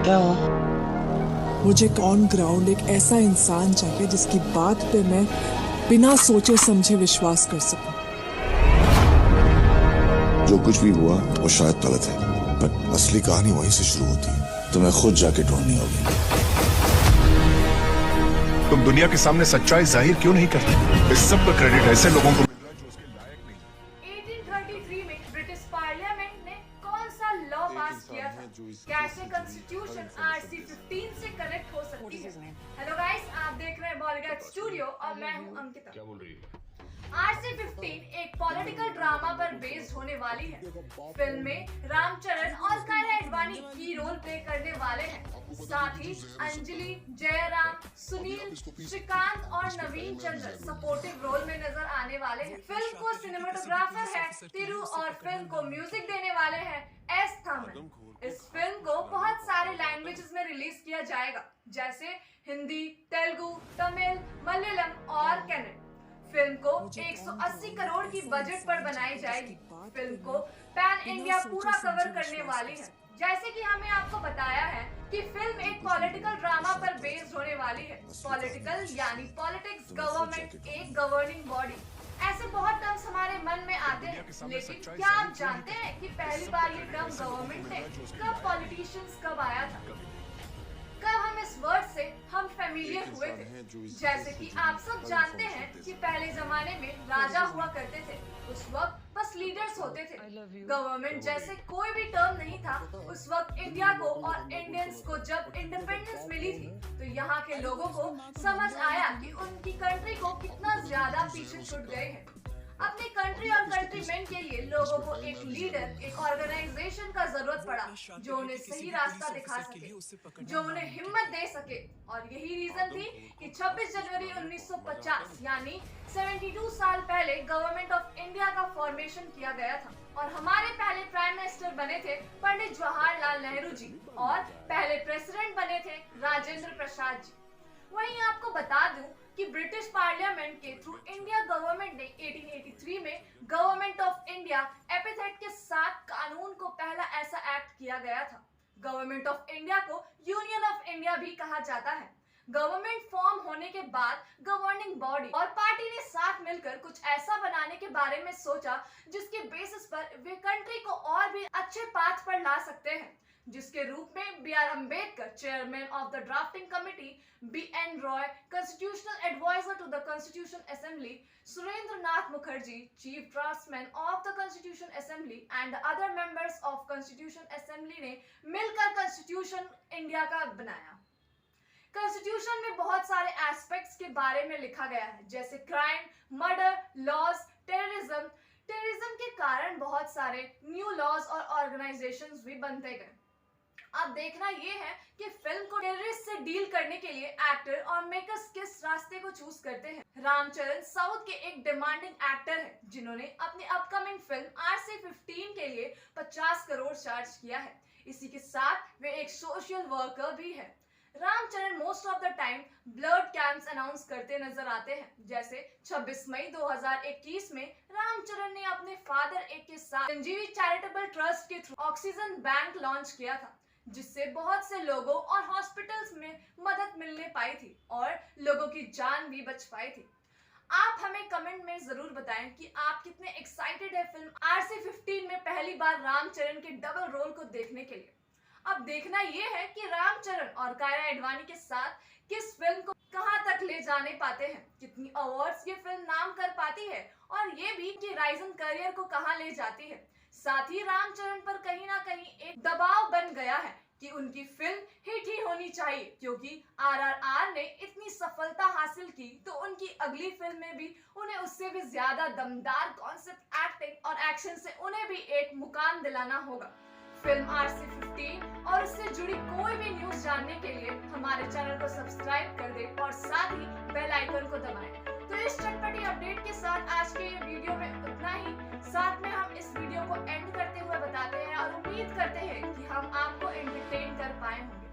क्या हुआ? मुझे ऑन ग्राउंड एक ऐसा इंसान चाहिए जिसकी बात पे मैं बिना सोचे समझे विश्वास कर सकूं। जो कुछ भी हुआ वो शायद गलत है, पर असली कहानी वहीं से शुरू होती है। तुम्हें खुद जाके ढूंढनी होगी। तुम दुनिया के सामने सच्चाई जाहिर क्यों नहीं करते? इस सब का क्रेडिट ऐसे लोगों को मिल रहा है जो उसके लायक नहीं। 1833 में ब्रिटिश पार्लियामेंट ने कौन सा लॉ पास किया था? कैसे कॉन्स्टिट्यूशन आरसी 15 से कनेक्ट हो सकती है? हेलो गाइस, आप देख रहे हैं बॉलीवुड स्टूडियो और मैं हूं अंकिता। क्या बोल रही है? आरसी 15 एक पॉलिटिकल ड्रामा पर बेस्ड होने वाली है। फिल्म में रामचरण और कायरा एडवाणी की रोल प्ले करने वाले हैं। साथ ही अंजलि, जयराम, सुनील, श्रीकांत और नवीन चंद्र सपोर्टिव रोल में नजर आने वाले हैं। फिल्म को सिनेमेटोग्राफर है तिरु और फिल्म को म्यूजिक देने वाले हैं एस थमन। इस फिल्म को बहुत सारे लैंग्वेजेस में रिलीज किया जाएगा, जैसे हिंदी, तेलुगु, तमिल, मलयालम और कन्नड़। फिल्म को 180 करोड़ की बजट पर बनाई जाएगी। फिल्म को पैन इंडिया पूरा कवर करने वाली है। जैसे कि हमें आपको बताया है कि फिल्म एक पॉलिटिकल ड्रामा पर बेस्ड होने वाली है। पॉलिटिकल यानी पॉलिटिक्स, गवर्नमेंट, एक गवर्निंग बॉडी, ऐसे बहुत टर्म्स हमारे मन में आते हैं। लेकिन क्या आप जानते हैं कि पहली बार ये टर्म गवर्नमेंट है कब, पॉलिटिशियंस कब आया था, कब हम इस वर्ड से हम फेमिलियर हुए थे? जैसे कि आप सब जानते हैं कि पहले जमाने में राजा हुआ करते थे। उस वक्त बस लीडर्स होते थे। गवर्नमेंट जैसे कोई भी टर्म नहीं था। उस वक्त इंडिया को और इंडियंस को जब इंडिपेंडेंस मिली थी तो यहाँ के लोगों को समझ आया कि उनकी कंट्री को कितना ज्यादा पीछे छूट गए हैं। अपनी कंट्री और कंट्रीमैन के लिए लोगों को एक लीडर, एक ऑर्गेनाइजेशन का जरूरत पड़ा जो उन्हें सही रास्ता दिखा सके, जो उन्हें हिम्मत दे सके। और यही रीजन थी कि 26 जनवरी 1950 यानी 72 साल पहले गवर्नमेंट ऑफ इंडिया का फॉर्मेशन किया गया था। और हमारे पहले प्राइम मिनिस्टर बने थे पंडित जवाहरलाल नेहरू जी और पहले प्रेसिडेंट बने थे राजेंद्र प्रसाद जी। वहीं आपको बता दूं कि ब्रिटिश पार्लियामेंट के थ्रू इंडिया गवर्नमेंट ने 1883 में गवर्नमेंट ऑफ इंडिया एपिथेट के साथ कानून को पहला ऐसा एक्ट किया गया था। गवर्नमेंट ऑफ इंडिया को यूनियन ऑफ इंडिया भी कहा जाता है। गवर्नमेंट फॉर्म होने के बाद गवर्निंग बॉडी और पार्टी ने साथ मिलकर कुछ ऐसा बनाने के बारे में सोचा जिसके बेसिस पर वे कंट्री को और भी अच्छे पाथ पर ला सकते हैं, जिसके रूप में B R Ambedkar, chairman of the drafting committee, B N. Rau, constitutional adviser to the constitution assembly, Surendra Nath Mukherjee, chief draftsman of the constitution assembly and other members of constitution assembly ने मिलकर कॉन्स्टिट्यूशन इंडिया का बनाया। कॉन्स्टिट्यूशन में बहुत सारे एस्पेक्ट्स के बारे में लिखा गया है, जैसे crime, murder, laws, terrorism. Terrorism के कारण बहुत सारे न्यू लॉज और ऑर्गेनाइजेशंस भी बनते गए। अब देखना ये है कि फिल्म को टेररिस्ट से डील करने के लिए एक्टर और मेकर्स किस रास्ते को चूज करते हैं। रामचरण साउथ के एक डिमांडिंग एक्टर है जिन्होंने अपनी अपकमिंग फिल्म आरसी 15 के लिए 50 करोड़ चार्ज किया है। इसी के साथ वे एक सोशल वर्कर भी है। Ramcharan most of the time blood camps announce करते नजर आते हैं, जैसे 26 मई 2021 में रामचरण ने अपने फादर एक के साथ संजीवी चैरिटेबल ट्रस्ट के थ्रू ऑक्सीजन बैंक लॉन्च किया था, जिससे बहुत से लोगों और हॉस्पिटल्स में मदद मिलने पाई थी और लोगों की जान भी बच पाई थी। आप हमें कमेंट में जरूर बताएं कि आप कितने एक्साइटेड है फिल्म आरसी 15 में पहली बार रामचरण के डबल रोल को देखने के लिए। अब देखना ये है कि रामचरण और कायरा एडवाणी के साथ किस फिल्म को कहां तक ले जाने पाते हैं, कितनी अवार्ड्स ये फिल्म नाम कर पाती है और ये भी कि राइजन करियर को कहां ले जाती है। साथ ही रामचरण पर कहीं ना कहीं एक दबाव बन गया है कि उनकी फिल्म हिट ही होनी चाहिए, क्योंकि आरआरआर ने इतनी सफलता हासिल की तो उनकी अगली फिल्म में भी उन्हें उससे भी ज्यादा दमदार कॉन्सेप्ट, एक्टिंग और एक्शन से उन्हें भी एक मुकाम दिलाना होगा। फिल्म आरसी 15 और उससे जुड़ी कोई भी न्यूज जानने के लिए हमारे चैनल को सब्सक्राइब कर दें और साथ ही बेल आइकन को दबाएं। तो इस चटपटी अपडेट के साथ आज के ये वीडियो में उतना ही। साथ में हम इस वीडियो को एंड करते हुए बताते हैं और उम्मीद करते हैं कि हम आपको एंटरटेन कर पाए होंगे।